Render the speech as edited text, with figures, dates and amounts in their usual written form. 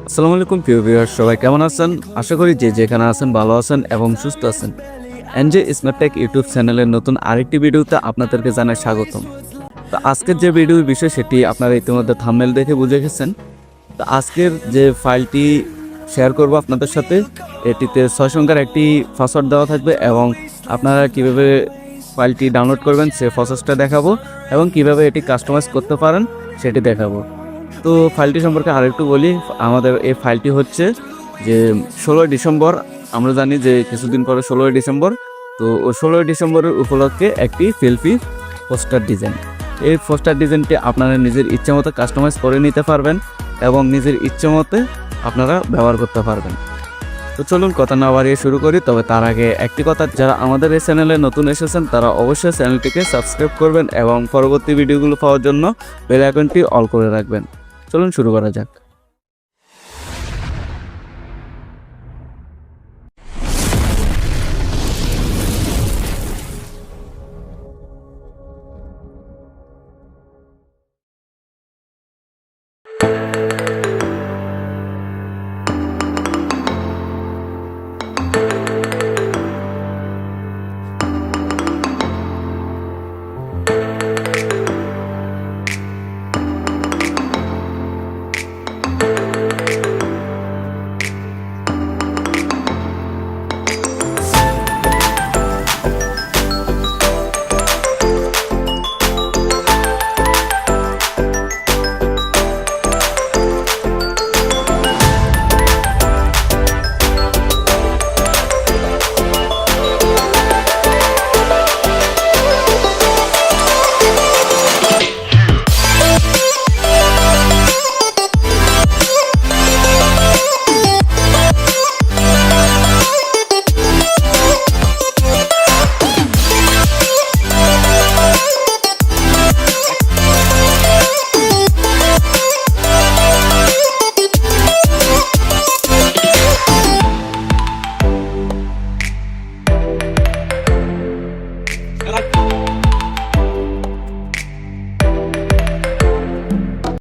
আসসালামু আলাইকুম প্রিয় ভিউয়ার্স, সবাই কেমন আছেন? আশা করি যে যেখানে আছেন ভালো আছেন এবং সুস্থ আছেন। এনজে স্মার্ট টেক ইউটিউব চ্যানেলের নতুন আরেকটি ভিডিওতে আপনাদেরকে জানাই স্বাগতম। তো আজকের যে ভিডিওর বিষয় সেটি আপনারা ইতিমধ্যে থাম্বনেল দেখে বুঝে গেছেন। তো আজকের যে ফাইলটি শেয়ার করব আপনাদের সাথে, এটিতে 6 সংখ্যার একটি পাসওয়ার্ড দেওয়া থাকবে এবং আপনারা কিভাবে ফাইলটি ডাউনলোড করবেন সে প্রসেসটা দেখাবো এবং কিভাবে এটি কাস্টমাইজ করতে পারেন সেটি দেখাবো। তো ফাইলটি সম্পর্কে আরেকটু বলি। আমাদের এই ফাইলটি হচ্ছে যে 16 ডিসেম্বর, আমরা জানি যে কিছুদিন পরে 16 ডিসেম্বর। তো ওই 16 ডিসেম্বরের উপলক্ষে একটি সেলফি পোস্টার ডিজাইন। এই পোস্টার ডিজাইনটি আপনারা নিজের ইচ্ছে মতো কাস্টমাইজ করে নিতে পারবেন এবং নিজের ইচ্ছে মতে আপনারা ব্যবহার করতে পারবেন। তো চলুন কথা না বাড়িয়ে শুরু করি। তবে তার আগে একটি কথা, যারা আমাদের এই চ্যানেলে নতুন এসেছেন তারা অবশ্যই চ্যানেলটিকে সাবস্ক্রাইব করবেন এবং পরবর্তী ভিডিওগুলো পাওয়ার জন্য বেল আইকনটি অল করে রাখবেন। চলুন শুরু করা যাক।